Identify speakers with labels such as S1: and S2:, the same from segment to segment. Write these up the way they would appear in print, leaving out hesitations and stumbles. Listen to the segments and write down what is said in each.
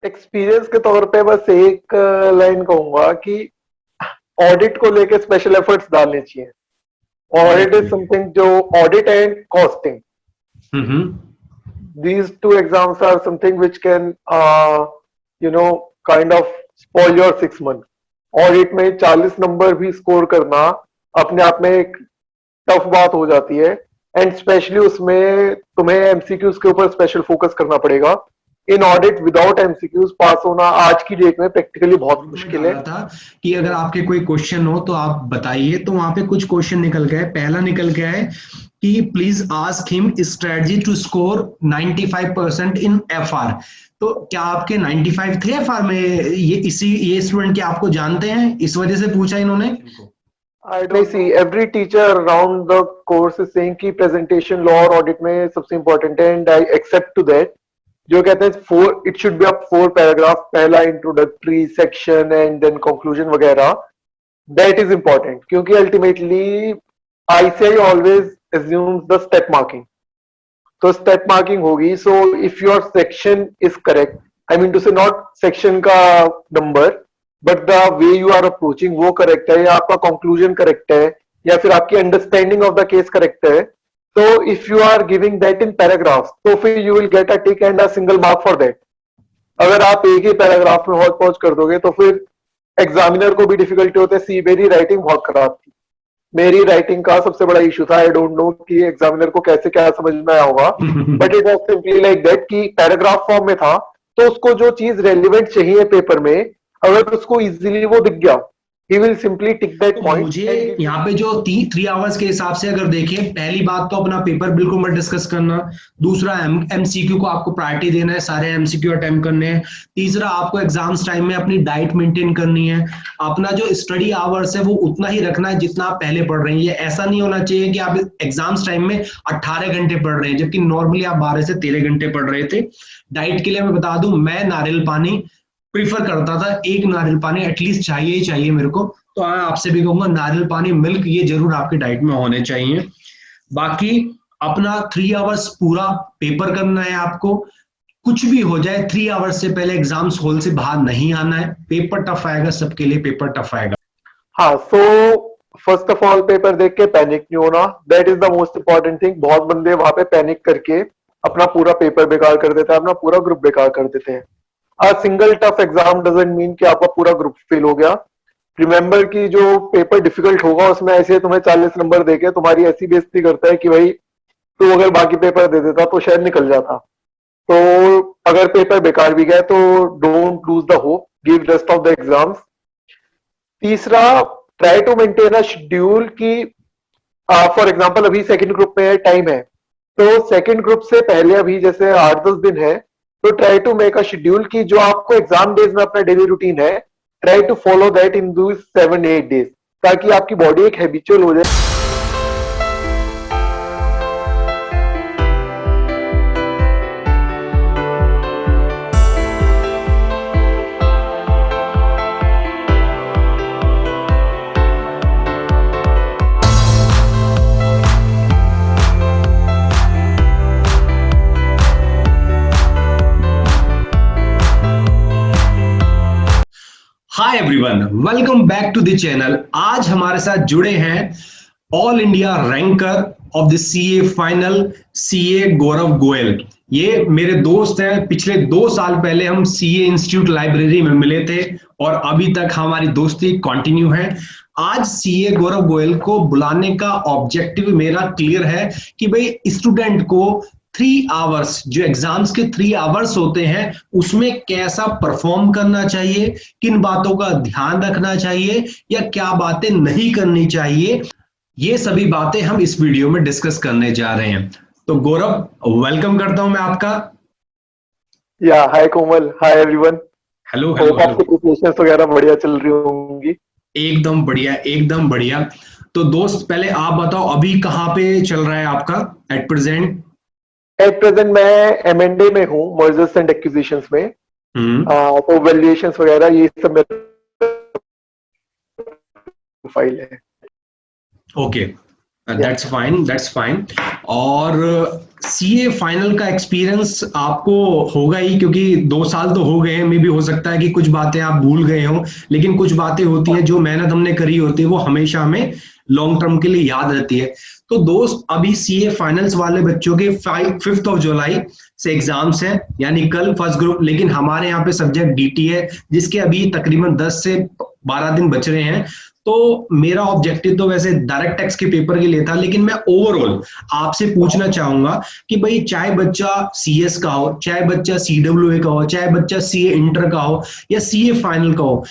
S1: Experience के तौर पे बस एक लाइन कहूंगा कि ऑडिट को लेके स्पेशल एफर्ट्स डालने चाहिए।
S2: ऑडिट
S1: ऑडिट
S2: को
S1: इज
S2: लेके।
S1: समथिंग जो audit and costing,
S2: hmm.
S1: these two exams are something which can kind of spoil your 6 months। Audit में 40 नंबर भी स्कोर करना अपने आप में एक टफ बात हो जाती है, एंड स्पेशली उसमें तुम्हें एमसीक्यूज के ऊपर स्पेशल फोकस करना पड़ेगा। इन ऑडिट विदाउट एमसीक्यूज पास होना आज की डेट में प्रैक्टिकली बहुत
S2: ग्रुप में
S1: मुश्किल है।
S2: डाला था कि अगर आपके कोई क्वेश्चन हो तो आप बताइए, तो वहां पे कुछ क्वेश्चन निकल गए। पहला निकल गया है कि please ask him strategy to score 95% in FR. तो क्या आपके 95 थे एफआर में? ये स्टूडेंट क्या आपको जानते हैं, इस वजह से पूछा इन्होंने इनको?
S1: I don't see every teacher around the course is saying कि प्रेजेंटेशन लॉ और ऑडिट में सबसे इंपॉर्टेंट है, and I accept to that. जो कहते हैं four, it should be up 4 paragraph, पहला introductory section and then conclusion वगैरह। दैट इज इंपॉर्टेंट क्योंकि ultimately ICI always assumes the step marking. तो स्टेप मार्किंग होगी, so if your section is correct, I mean to say not section का number, but the way you are approaching वो correct है, या आपका conclusion correct है, या फिर आपकी understanding of the case correct है, तो if you are giving that in paragraph तो फिर you will get a tick and a single mark for that. अगर आप एक ही पैराग्राफ में हौच पौच कर दोगे तो फिर एग्जामिनर को भी डिफिकल्टी होता है। सी मेरी राइटिंग बहुत खराब थी, मेरी राइटिंग का सबसे बड़ा इशू था। आई डोंट नो कि एग्जामिनर को कैसे क्या समझ में आया होगा, but it was simply like that कि पैराग्राफ फॉर्म में था, तो उसको जो चीज रेलिवेंट चाहिए पेपर में, अगर उसको इजीली वो दिख गया, he will simply tick that
S2: तो
S1: पॉइंट
S2: मुझे
S1: एंड गिव यू।
S2: यहाँ पे जो 3 आवर्स के हिसाब से अगर देखें, पहली बात तो अपना पेपर बिल्कुल मत डिस्कस करना। दूसरा, एमसीक्यू को आपको प्रायोरिटी देना है, सारे एमसीक्यू अटेम्प्ट करने हैं। तीसरा, आपको एग्जाम्स टाइम में अपनी डाइट मेंटेन करनी है। अपना जो स्टडी आवर्स है वो उतना ही रखना है जितना आप पहले पढ़ रहे हैं। ये ऐसा नहीं होना चाहिए कि आप एग्जाम्स टाइम में 18 घंटे पढ़ रहे हैं जबकि नॉर्मली आप 12 से 13 घंटे पढ़ रहे थे। डाइट के लिए मैं बता दूं, मैं नारियल पानी प्रीफर करता था। एक नारियल पानी एटलीस्ट चाहिए ही चाहिए मेरे को। तो मैं आपसे भी कहूंगा, नारियल पानी, मिल्क, ये जरूर आपकी डाइट में होने चाहिए। बाकी अपना 3 आवर्स पूरा पेपर करना है आपको। कुछ भी हो जाए, 3 आवर्स से पहले एग्जाम्स हॉल से बाहर नहीं आना है। पेपर टफ आएगा, सबके लिए पेपर टफ आएगा।
S1: हाँ, so first of all paper देख के पैनिक नहीं होना, that is the most important thing. बहुत बंदे वहां पे पैनिक करके अपना पूरा पेपर बेकार कर देते हैं, अपना पूरा ग्रुप बेकार कर देते हैं। A single tough exam doesn't mean कि आपका पूरा ग्रुप फेल हो गया। रिमेंबर कि जो पेपर डिफिकल्ट होगा उसमें ऐसे तुम्हें 40 नंबर देके तुम्हारी ऐसी बेइज्जती करता है कि भाई तू अगर बाकी पेपर दे देता तो शायद निकल जाता। तो अगर पेपर बेकार भी गया तो don't lose the hope, give rest of the exams. तीसरा, try to maintain a schedule कि फॉर एग्जांपल अभी सेकंड ग्रुप में टाइम है, तो सेकंड ग्रुप से पहले अभी जैसे 8-10 दिन है, तो try to make a schedule कि जो आपको एग्जाम डेज में अपना डेली रूटीन है, try to follow that in दो 7-8 डेज, ताकि आपकी बॉडी एक हैबिचुअल हो जाए।
S2: Hi everyone, welcome back to the channel. आज हमारे साथ जुड़े हैं all India ranker of the CA final, CA Gaurav Goyal. ये मेरे दोस्त हैं। पिछले 2 साल पहले हम सीए इंस्टीट्यूट लाइब्रेरी में मिले थे और अभी तक हमारी दोस्ती कंटिन्यू है। आज सीए गौरव गोयल को बुलाने का ऑब्जेक्टिव मेरा क्लियर है कि भाई स्टूडेंट को 3 आवर्स, जो एग्जाम्स के 3 आवर्स होते हैं, उसमें कैसा परफॉर्म करना चाहिए, किन बातों का ध्यान रखना चाहिए या क्या बातें नहीं करनी चाहिए, ये सभी बातें हम इस वीडियो में डिस्कस करने जा रहे हैं। तो गौरव, वेलकम करता हूं मैं आपका।
S1: Yeah hi Komal, hi everyone.
S2: Hello hello
S1: hope
S2: hello.
S1: आपकी प्रिपरेशंस वगैरह बढ़िया चल रही होंगी।
S2: एकदम बढ़िया, एकदम बढ़िया। तो दोस्त, पहले आप बताओ, अभी कहाँ पे चल रहा है आपका एट प्रेजेंट?
S1: एट प्रेजेंट मैं एमएनडे में हूँ, मर्जर्स एंड एक्विजिशंस में।
S2: हम्म।
S1: तो वैल्यूएशंस वगैरह ये सब मेरा प्रोफाइल है।
S2: ओके। That's fine. और सीए फाइनल का एक्सपीरियंस आपको होगा ही, क्योंकि 2 साल तो हो गए हैं। मे भी हो सकता है कि कुछ बातें आप भूल गए हो, लेकिन कुछ बातें होती हैं जो मेहनत हमने करी होती है वो हमेशा हमें लॉन्ग टर्म के लिए याद रहती है। तो दोस्त, अभी सीए फाइनल्स वाले बच्चों के 5 जुलाई से एग्जाम्स हैं, यानी कल फर्स्ट ग्रुप। लेकिन हमारे यहाँ पे सब्जेक्ट डीटी है, जिसके अभी तकरीबन 10 से 12 दिन बच रहे हैं। तो मेरा ऑब्जेक्टिव तो वैसे डायरेक्ट टैक्स के पेपर के लिए था, लेकिन मैं ओवरऑल आपसे पूछना चाहूंगा कि भाई, चाहे बच्चा सीएस का हो, चाहे बच्चा सीडब्ल्यूए का हो, चाहे बच्चा सीए इंटर का हो या सीए फाइनल का हो,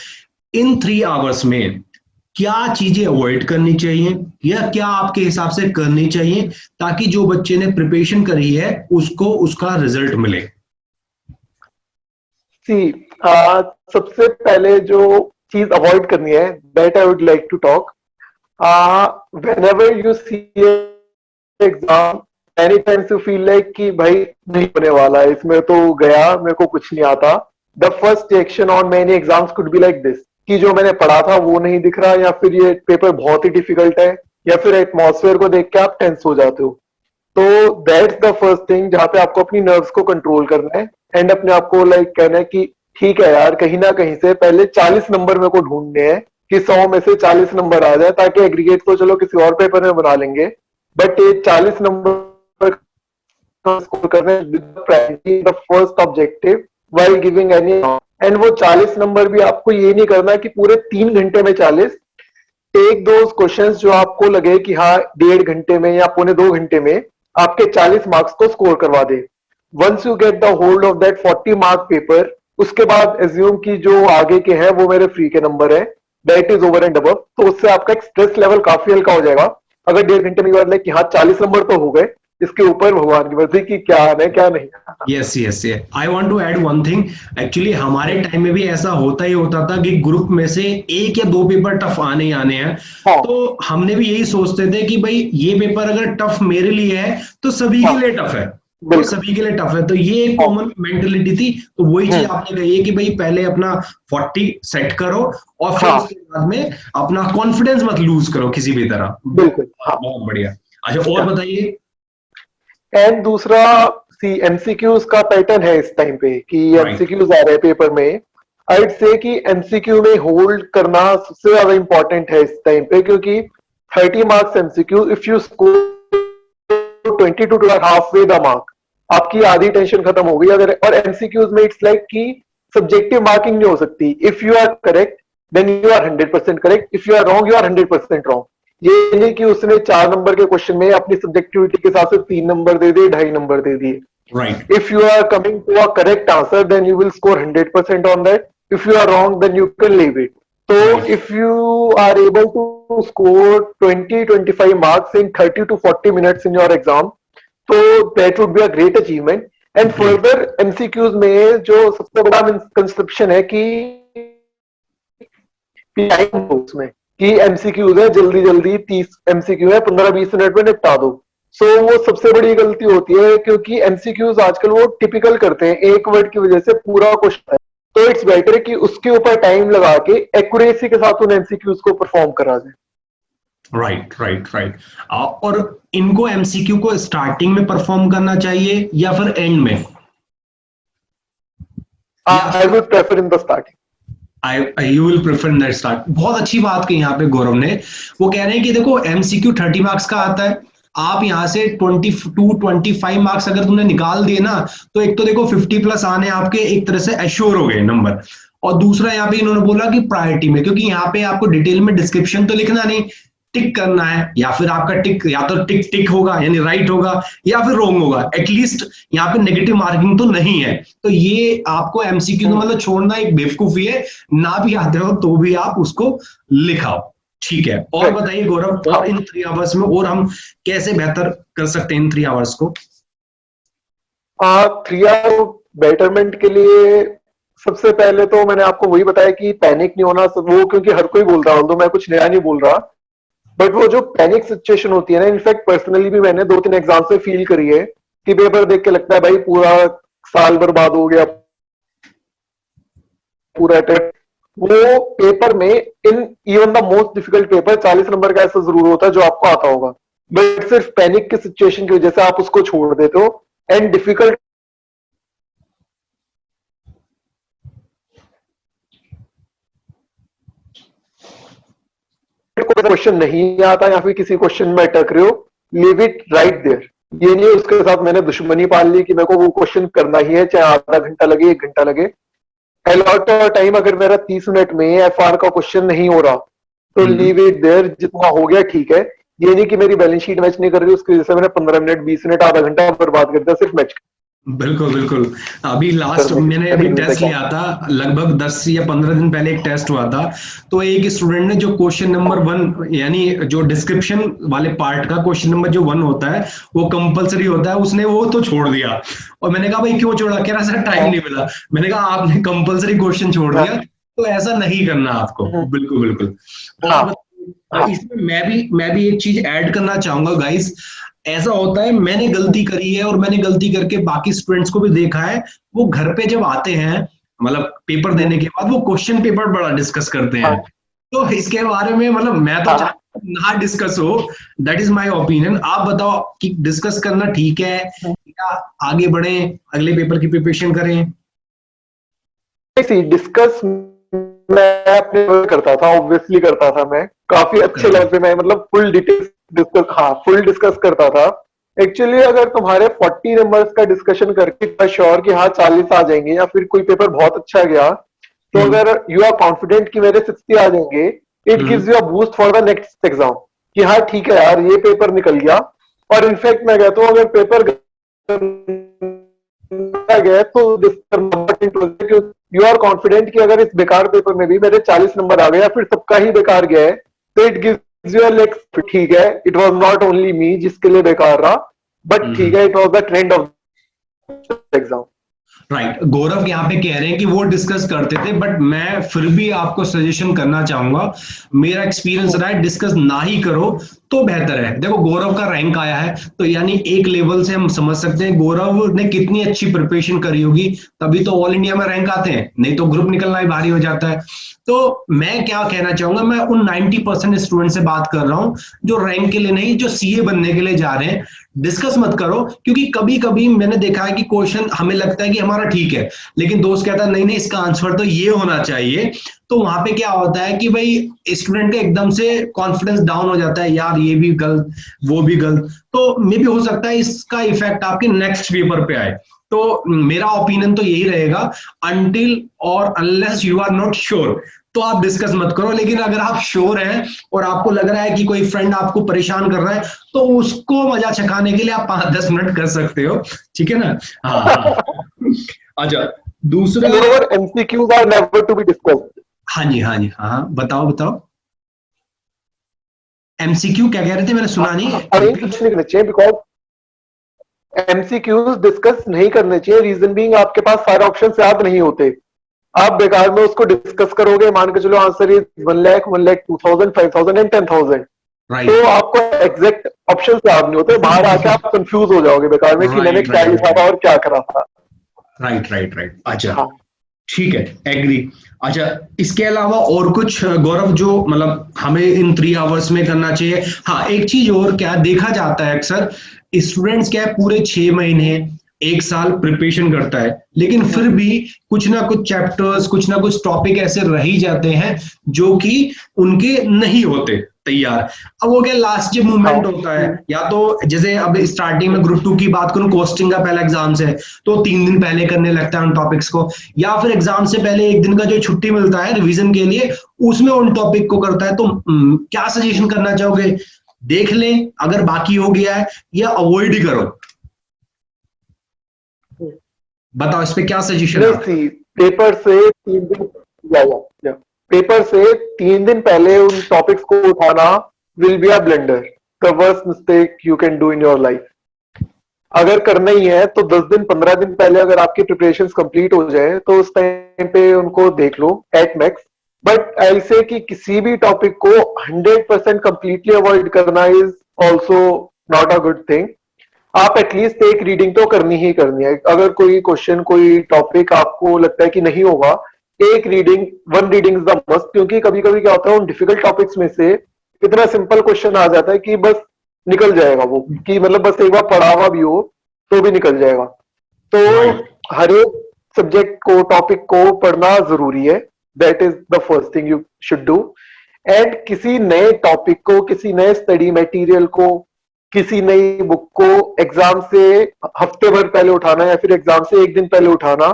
S2: इन 3 आवर्स में क्या चीजें अवॉइड करनी चाहिए या क्या आपके हिसाब से करनी चाहिए, ताकि जो बच्चे ने प्रिपरेशन करी है उसको उसका रिजल्ट मिले।
S1: सी सबसे पहले जो चीज अवॉइड करनी है, that I would like to talk, whenever you see exam, any times you feel like कि भाई नहीं होने वाला है, इसमें तो गया, मेरे को कुछ नहीं आता, the first reaction on many exams could be like this, कि जो मैंने पढ़ा था वो नहीं दिख रहा, या फिर ये पेपर बहुत ही डिफिकल्ट है, या फिर एटमॉस्फेयर को देख के आप टेंस हो जाते हो। तो दैट्स द फर्स्ट थिंग जहां पे आपको अपनी नर्व्स को कंट्रोल करना है, एंड अपने आप को लाइक कहना है कि ठीक है यार, कहीं ना कहीं से पहले 40 नंबर मेरे को ढूंढने हैं, कि 100 में से 40 नंबर आ जाए, ताकि एग्रीगेट तो चलो किसी और पेपर में बना लेंगे, बट ये 40 नंबर स्कोर करना है the first objective while giving any. And वो 40 नंबर भी आपको ये नहीं करना कि पूरे 3 घंटे में 40, टेक दोज क्वेश्चंस जो आपको लगे कि हाँ 1.5 घंटे में या 1.25 घंटे में आपके 40 मार्क्स को स्कोर करवा दे। Once you get the hold of that 40 mark paper, उसके बाद एज्यूम की जो आगे के हैं वो मेरे फ्री के नंबर है, that is over and above. तो उससे आपका एक स्ट्रेस लेवल काफी हल्का हो जाएगा। अगर 1.5 घंटे में लाइक कि हाँ 40 नंबर तो हो गए, इसके ऊपर भगवान की मर्जी की क्या आना है क्या नहीं आना।
S2: Yes yes yes, I want to add one thing. Actually हमारे टाइम में भी ऐसा होता ही होता था कि ग्रुप में से 1 या 2 पेपर टफ आने ही आने हैं।
S1: हाँ
S2: तो हमने भी यही सोचते थे कि भाई, ये पेपर अगर टफ मेरे लिए है तो सभी के
S1: हाँ
S2: लिए टफ है, और
S1: बिल्कुल।
S2: सभी के लिए टफ है। तो ये एक
S1: हाँ
S2: कॉमन मेंटेलिटी थी। तो वही चीज
S1: हम्म,
S2: आपने कही है कि भाई, पहले अपना 40 सेट करो, और फिर
S1: हाँ
S2: उसके बाद में अपना कॉन्फिडेंस मत लूज करो किसी भी तरह।
S1: बिल्कुल हाँ।
S2: बहुत बढ़िया। अच्छा, और बताइए।
S1: एंड दूसरा, सी एमसीक्यूज का पैटर्न है इस टाइम पे कि
S2: राइट।
S1: एमसीक्यूज आ रहे हैं पेपर में। आईड से कि एमसीक्यू में होल्ड करना सबसे ज्यादा इंपॉर्टेंट है इस टाइम पे, क्योंकि 30 marks MCQ, if you score 22 to half way the mark, आपकी आधी टेंशन खत्म हो गई। अगर और एमसीक्यूज में इट्स लाइक कि सब्जेक्टिव मार्किंग नहीं हो सकती। If you are correct then you are 100% correct, if you are wrong you are 100% wrong. ये नहीं कि उसने 4 नंबर के क्वेश्चन में अपनी सब्जेक्टिविटी के हिसाब से 3 नंबर दे दिए, 2.5 नंबर दे दिए।
S2: Right.
S1: If you are coming to a correct answer, then you will score 100% on that. If you are wrong, then you can leave it. So
S2: right.
S1: if you are able to score 20-25 marks in 30 to 40 minutes in your exam, so that would be a great achievement. And
S2: great.
S1: further MCQs में जो सबसे बड़ा misconception है कि time दो उसमें, कि MCQs है जल्दी जल्दी 30 एमसीक्यू है 15-20 मिनट में निपटा दो। सो वो सबसे बड़ी गलती होती है, क्योंकि एमसीक्यूज आजकल वो टिपिकल करते हैं, एक वर्ड की वजह से पूरा क्वेश्चन है। तो इट्स बेटर कि उसके ऊपर टाइम लगा के एक्यूरेसी के साथ उन एमसीक्यूज को परफॉर्म करा जाए।
S2: Right right right. और इनको एमसीक्यू को स्टार्टिंग में परफॉर्म करना चाहिए या फिर एंड में, या
S1: आई
S2: फिर
S1: would prefer in the starting.
S2: I you will prefer in that start. बहुत अच्छी बात कही यहाँ पे गौरव ने। वो कह रहे हैं कि देखो, एमसीक्यू 30 मार्क्स का आता है। आप यहाँ से 22-25 मार्क्स अगर तुमने निकाल दिए ना, तो एक तो देखो 50+ आने आपके एक तरह से एश्योर हो गए नंबर। और दूसरा, यहाँ पे इन्होंने बोला कि प्रायोरिटी में, क्योंकि यहाँ पे आपको डिटेल में डिस्क्रिप्शन तो लिखना नहीं, टिक करना है। या फिर आपका टिक या तो टिक टिक होगा यानी राइट होगा, या फिर रॉन्ग होगा। एटलीस्ट यहाँ पे नेगेटिव मार्किंग तो नहीं है। तो ये आपको एमसीक्यू का मतलब छोड़ना एक बेवकूफी है। ना भी आते हो तो भी आप उसको लिखाओ। ठीक है, और बताइए गौरव,
S1: हाँ
S2: और इन 3 आवर्स में और हम कैसे बेहतर कर सकते हैं इन 3 आवर्स को।
S1: 3 आवर बेटरमेंट के लिए सबसे पहले तो मैंने आपको वही बताया कि पैनिक नहीं होना, वो क्योंकि हर कोई बोल रहा हूं, तो मैं कुछ नया नहीं बोल रहा। बट वो जो पैनिक सिचुएशन होती है ना, इनफैक्ट पर्सनली भी मैंने 2-3 एग्जाम से फील करी है, कि पेपर देख के लगता है भाई पूरा साल बर्बाद हो गया, पूरा अटेम्प्ट। वो पेपर में in even the most difficult paper 40 number का ऐसा जरूर होता है जो आपको आता होगा, बट सिर्फ पैनिक की सिचुएशन की वजह से आप उसको छोड़ देते हो एंड डिफिकल्ट क्वेश्चन नहीं आता या फिर किसी क्वेश्चन में अटक रहे हो, लीव इट राइट देयर। ये नहीं उसके साथ मैंने दुश्मनी पाल ली कि मेरे को वो क्वेश्चन करना ही है, चाहे आधा घंटा लगे 1 घंटा लगे। अलॉट टाइम, अगर मेरा 30 मिनट में एफआर का क्वेश्चन नहीं हो रहा तो लीव इट देयर, जितना हो गया ठीक है। ये नहीं कि मेरी बैलेंस शीट मैच नहीं कर रही उसकी वजह से मैंने 15 मिनट 20 मिनट आधा घंटा बर्बाद कर दिया सिर्फ मैच
S2: बिल्कुल बिल्कुल। अभी लास्ट मैंने अभी टेस्ट लिया था, लगभग 10 या 15 दिन पहले एक टेस्ट हुआ था। तो एक स्टूडेंट ने जो क्वेश्चन नंबर 1 यानी जो डिस्क्रिप्शन वाले पार्ट का क्वेश्चन नंबर जो 1 होता है वो कंपलसरी होता है, उसने वो तो छोड़ दिया। और मैंने कहा भाई क्यों छोड़ा, कह रहा सर टाइम नहीं मिला। मैंने कहा आपने कंपलसरी क्वेश्चन छोड़ दिया, तो ऐसा नहीं करना आपको। बिल्कुल बिल्कुल। इसमें मैं भी एक चीज ऐड करना चाहूंगा गाइस। ऐसा होता है, मैंने गलती करी है और मैंने गलती करके बाकी स्टूडेंट्स को भी देखा है, वो घर पे जब आते हैं मतलब पेपर देने के बाद वो क्वेश्चन पेपर बड़ा डिस्कस करते हैं। तो इसके बारे में मतलब मैं तो चाहता हूं ना डिस्कस हो, दैट इज माय ओपिनियन। आप बताओ कि डिस्कस करना ठीक है या आगे बढ़े अगले पेपर की प्रिपरेशन करें?
S1: डिस्कस मैं अपने लेवल करता था, ऑब्वियसली करता था, मैं काफी अच्छे लेवल पे मैं मतलब फुल डिटेल्स डिस्कस, हाँ फुल डिस्कस करता था। एक्चुअली अगर तुम्हारे 40 नंबर्स का डिस्कशन करके श्योर कि हाँ 40 आ जाएंगे या फिर कोई पेपर बहुत अच्छा गया, तो अगर यू आर कॉन्फिडेंट कि मेरे 60 आ जाएंगे, it gives you a boost for the next exam कि हाँ ठीक है यार ये पेपर निकल गया। और इनफैक्ट मैं कहता हूँ अगर पेपर गया तो यू आर कॉन्फिडेंट कि अगर इस बेकार पेपर में भी मेरे 40 नंबर आ गए या फिर सबका ही बेकार गया है, तो इट गिव्स यू लाइक ठीक है, it was not only me जिसके लिए बेकार रहा, बट ठीक है, it was the trend of exam.
S2: Right. Gaurav यहाँ पे कह रहे हैं कि वो डिस्कस करते थे, बट मैं फिर भी आपको सजेशन करना चाहूंगा, मेरा एक्सपीरियंस रहा है डिस्कस ना ही करो तो बेहतर है। देखो गौरव का रैंक आया है तो यानी एक लेवल से हम समझ सकते हैं गौरव ने कितनी अच्छी प्रिपरेशन करी होगी, तभी तो ऑल इंडिया में रैंक आते हैं, नहीं तो ग्रुप निकलना ही भारी हो जाता है। तो मैं क्या कहना चाहूंगा, मैं उन 90% स्टूडेंट से बात कर रहा हूं जो रैंक के लिए नहीं, जो सीए बनने के लिए जा रहे हैं। डिस्कस मत करो, क्योंकि कभी कभी मैंने देखा है कि क्वेश्चन हमें लगता है कि हमारा ठीक है, लेकिन दोस्त कहता है नहीं नहीं इसका आंसर तो ये होना चाहिए। तो वहां पे क्या होता है कि भाई स्टूडेंट का एकदम से कॉन्फिडेंस डाउन हो जाता है, यार ये भी गलत वो भी गलत। तो मे भी हो सकता है इसका इफेक्ट आपके नेक्स्ट पेपर पे आए। तो मेरा ओपिनियन तो यही रहेगा, अनटिल और unless you are not sure तो आप डिस्कस मत करो। लेकिन अगर आप श्योर हैं और आपको लग रहा है कि कोई फ्रेंड आपको परेशान कर रहा है, तो उसको मजा चखाने के लिए आप 5-10 मिनट कर सकते हो, ठीक है ना? हाँ। अच्छा, दूसरा
S1: MCQs are never to be discussed।
S2: हाँ जी हाँ जी हाँ, बताओ बताओ। एमसीक्यू क्या कह रहे थे, मैंने सुना नहीं।
S1: कुछ नहीं करना चाहिए, बिकॉज एमसीक्यूज डिस्कस नहीं करने चाहिए। रीजन बीइंग आपके पास सारे ऑप्शंस याद नहीं होते, आप बेकार में उसको डिस्कस करोगे, मान के चलो answer is 1 lakh 1 lakh 2000 5000 and 10,000, तो आपको एग्जैक्ट ऑप्शन याद नहीं होते, बाहर आके आप कंफ्यूज हो जाओगे बेकार में कि मैंने क्या लिखा था और क्या करा था।
S2: Right right right. अच्छा ठीक है, एग्री। अच्छा, इसके अलावा और कुछ गौरव जो मतलब हमें इन 3 आवर्स में करना चाहिए? हाँ, एक चीज और क्या देखा जाता है अक्सर, स्टूडेंट्स क्या है पूरे 6 महीने 1 साल प्रिपरेशन करता है, लेकिन फिर भी कुछ ना कुछ चैप्टर्स कुछ ना कुछ टॉपिक ऐसे रह ही जाते हैं जो कि उनके नहीं होते तैयार। अब वो क्या लास्ट जो मूवमेंट होता है, या तो जैसे अब स्टार्टिंग में ग्रुप 2 की बात करूं, कोस्टिंग का पहला एग्जाम है तो 3 दिन पहले करने लगता है उन टॉपिक्स को, या फिर एग्जाम से पहले 1 दिन का जो छुट्टी मिलता है रिवीजन के लिए उसमें उन टॉपिक को करता है। तो क्या सजेशन करना चाहोगे, देख लें अगर बाकी हो गया है, या अवॉइड ही करो? बताओ इस पे क्या सजेशन है?
S1: पेपर से 3 दिन या पेपर से 3 दिन पहले उन टॉपिक्स को उठाना will be a blunder, the worst mistake you can do in your life. अगर करना ही है तो 10 दिन 15 दिन पहले अगर आपकी प्रिपरेशन कंप्लीट हो जाए तो उस टाइम पे उनको देख लो एट मैक्स। बट आई से कि किसी भी टॉपिक को 100% कंप्लीटली अवॉइड करना is also not a good thing. आप एटलीस्ट एक रीडिंग तो करनी ही करनी है। अगर कोई क्वेश्चन कोई टॉपिक आपको लगता है कि नहीं होगा, एक reading 1 reading is the must, क्योंकि कभी कभी क्या होता है उन डिफिकल्ट टॉपिक्स में से इतना सिंपल क्वेश्चन आ जाता है कि बस निकल जाएगा वो, कि मतलब बस एक बार पढ़ा हुआ भी हो तो भी निकल जाएगा। तो
S2: राइट।
S1: हर एक सब्जेक्ट को, टॉपिक को पढ़ना जरूरी है। That is the first thing you should do. And किसी नए टॉपिक को, किसी नए स्टडी मटेरियल को, किसी नई बुक को एग्जाम से हफ्ते भर पहले उठाना या फिर एग्जाम से एक दिन पहले उठाना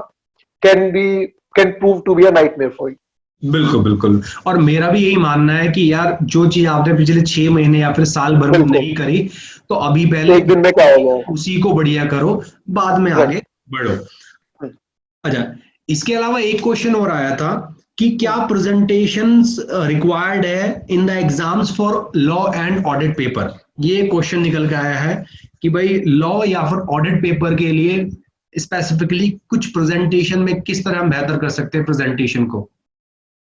S1: can be can prove to be a nightmare for you.
S2: बिल्कुल बिल्कुल। और मेरा भी यही मानना है कि यार जो चीज आपने पिछले 6 महीने या फिर साल भर में
S1: बिल्कुल,
S2: नहीं करी, तो अभी पहले
S1: एक दिन में क्या हो जाएगा।
S2: उसी को बढ़िया करो, बाद में
S1: राइट।
S2: आगे बढ़ो। अच्छा, इसके अलावा एक क्वेश्चन और आया था कि क्या प्रेजेंटेशंस रिक्वायर्ड है in the exams for law and audit paper. ये क्वेश्चन निकल के आया है कि भाई लॉ या फिर ऑडिट पेपर के लिए स्पेसिफिकली कुछ प्रेजेंटेशन में किस तरह हम बेहतर कर सकते हैं प्रेजेंटेशन को।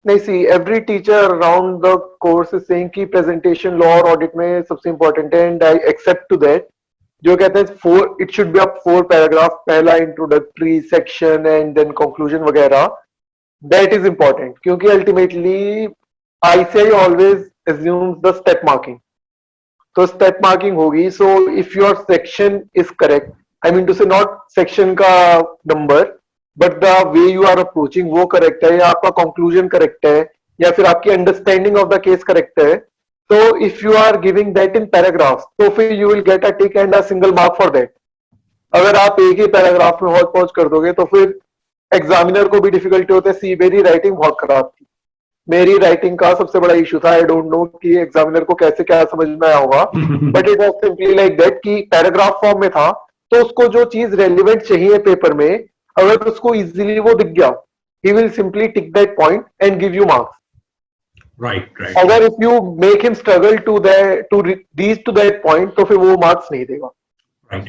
S1: नहीं, see every teacher around the course is saying कि प्रेजेंटेशन लॉ और ऑडिट में सबसे इंपॉर्टेंट है, and I accept to that. जो कहते हैं four, it should be up 4 paragraph, पहला introductory section and then conclusion वगैरह। दैट इज इंपॉर्टेंट, क्योंकि ultimately ICI always assumes the step marking. तो स्टेप मार्किंग होगी। So if your section is correct, I mean to say not section का number, but the way you are approaching वो correct है, या आपका conclusion correct है, या फिर आपकी understanding of the case correct है, तो if you are giving that in paragraph, तो फिर you will get a tick and a single mark for that. अगर आप एक ही पैराग्राफ में हौच पौच कर दोगे तो फिर एग्जामिनर को भी डिफिकल्टी होता है। सी मेरी राइटिंग बहुत खराब थी, मेरी राइटिंग का सबसे बड़ा इशू था। आई डोंट नो कि एग्जामिनर को कैसे क्या समझ में आया होगा, but it was simply like that कि पैराग्राफ फॉर्म में था, तो उसको जो चीज रेलिवेंट चाहिए पेपर में, अगर उसको इजीली वो दिख गया, he will simply tick that point and give you marks.
S2: Right right.
S1: अगर if you make him struggle to reach to that point, तो फिर वो मार्क्स नहीं देगा।
S2: राइट।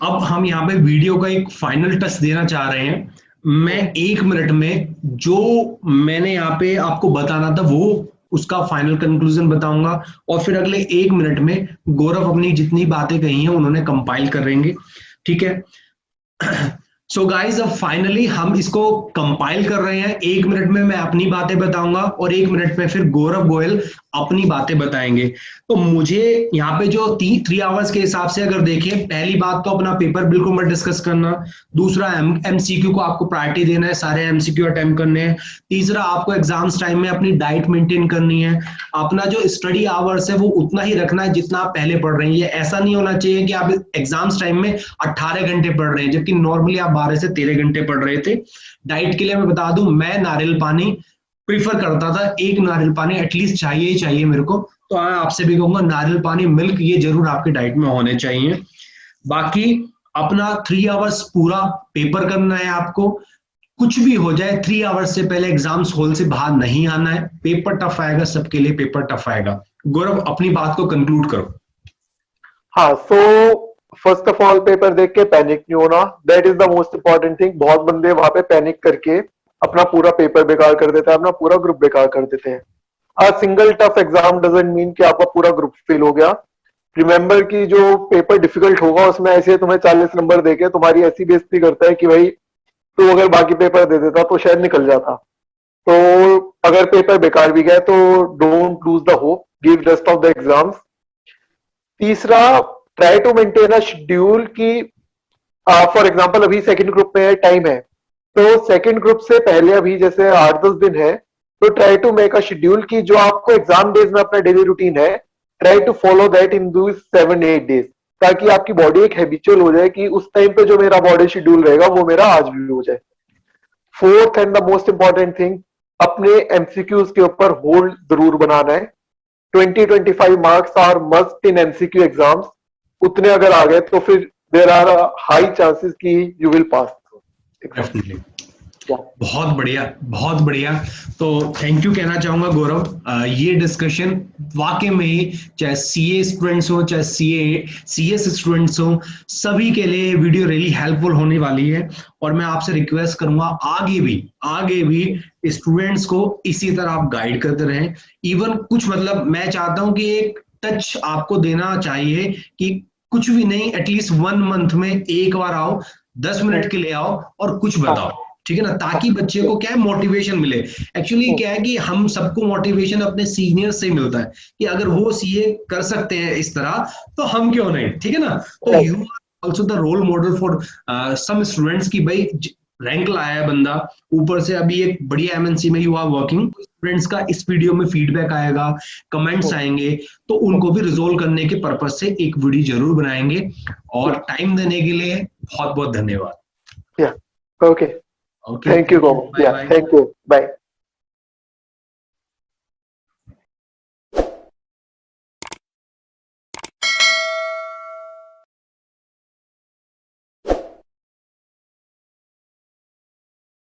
S2: अब हम यहाँ पे वीडियो का एक फाइनल टच देना चाह रहे हैं। मैं 1 मिनट में जो मैंने यहाँ पे आपको बताना था वो उसका फाइनल कंक्लूजन बताऊंगा, और फिर अगले 1 मिनट में गौरव अपनी जितनी बातें कही हैं उन्होंने कंपाइल करेंगे। ठीक है। सो गाइज, अब फाइनली हम इसको कंपाइल कर रहे हैं। 1 मिनट में मैं अपनी बातें बताऊंगा और 1 मिनट में फिर गौरव गोयल अपनी बातें बताएंगे। तो मुझे यहाँ पे जो 3 आवर्स के हिसाब से अगर देखें, पहली बात तो अपना पेपर बिल्कुल मत डिस्कस करना। दूसरा, एमसीक्यू को आपको प्रायोरिटी देना है, सारे एमसीक्यू अटेम्प्ट करने हैं। तीसरा, आपको एग्जाम्स टाइम में अपनी डाइट मेंटेन करनी है। अपना जो स्टडी आवर्स है वो उतना ही रखना है जितना आप पहले पढ़ रहे हैं। ये ऐसा नहीं होना चाहिए कि आप एग्जाम्स टाइम में 18 घंटे पढ़ रहे हैं जबकि नॉर्मली आप 12 से 13 घंटे पढ़ रहे थे। डाइट के लिए मैं बता दूं, मैं नारियल पानी प्रीफर करता था। एक नारियल पानी एटलीस्ट चाहिए ही चाहिए मेरे को। तो मैं आपसे भी कहूंगा नारियल पानी, मिल्क, ये जरूर आपकी डाइट में होने चाहिए। बाकी अपना 3 आवर्स पूरा पेपर करना है आपको। कुछ भी हो जाए 3 आवर्स से पहले एग्जाम्स हॉल से बाहर नहीं आना है। पेपर टफ आएगा, सबके लिए पेपर टफ आएगा। गौरव, अपनी बात को कंक्लूड करो।
S1: हाँ, so first of all paper देख के पैनिक नहीं होना, that is the most important thing. बहुत बंदे वहां पे पैनिक करके अपना पूरा पेपर बेकार कर देते हैं, अपना पूरा ग्रुप बेकार कर देते हैं। A single tough exam doesn't mean कि आपका पूरा ग्रुप फेल हो गया। रिमेंबर कि जो पेपर डिफिकल्ट होगा उसमें ऐसे तुम्हें 40 नंबर देके तुम्हारी ऐसी बेइज्जती करता है कि भाई तू अगर बाकी पेपर दे देता तो शायद निकल जाता। तो अगर पेपर बेकार भी गया तो don't lose the hope, give rest of the exams. तीसरा, try to maintain a schedule कि फॉर एग्जांपल अभी सेकंड ग्रुप में टाइम है, तो सेकंड ग्रुप से पहले अभी जैसे 8-10 दिन है, तो try to make a schedule कि जो आपको एग्जाम डेज में अपना डेली रूटीन है, try to follow that in दो 7-8 डेज, ताकि आपकी बॉडी एक हैबिचुअल हो जाए कि उस टाइम पे जो मेरा बॉडी शेड्यूल रहेगा वो मेरा आज भी हो जाए। Fourth and the most important thing, अपने एमसीक्यूज के ऊपर होल्ड जरूर बनाना है। 20-25 marks are must in MCQ exams. उतने अगर आ गए तो फिर देर आर हाई चांसेस कि यू विल पास।
S2: डेफिनेटली। बहुत बढ़िया, बहुत बढ़िया। तो थैंक यू कहना चाहूंगा गौरव। ये डिस्कशन वाकई में ही, चाहे सीए स्टूडेंट्स हो चाहे सीएस स्टूडेंट्स हो, सभी के लिए वीडियो रियली हेल्पफुल होने वाली है। और मैं आपसे रिक्वेस्ट करूंगा आगे भी स्टूडेंट्स को इसी तरह आप गाइड करते रहें। इवन कुछ मतलब मैं चाहता हूं कि एक टच आपको देना चाहिए कि कुछ भी नहीं, एटलीस्ट 1 मंथ में एक बार आओ, 10 मिनट के लिए आओ और कुछ बताओ। ठीक है ना, ताकि बच्चे को क्या है मोटिवेशन मिले। एक्चुअली क्या है कि हम सबको मोटिवेशन अपने सीनियर से मिलता है कि अगर वो सीए कर सकते हैं इस तरह तो हम क्यों नहीं, ठीक है ना। तो you are also the role model for some students की भाई रैंक लाया है बंदा, ऊपर से अभी एक बढ़िया एमएनसी में यू आर वर्किंग, स्टूडेंट्स का इस वीडियो में फीडबैक आएगा, कमेंट्स आएंगे, तो उनको भी रिजोल्व करने के पर्पज से एक वीडियो जरूर बनाएंगे। और टाइम देने के लिए बहुत बहुत धन्यवाद।
S1: Okay,
S2: okay,
S1: thank you,
S2: bye bye.
S1: Thank you, bye.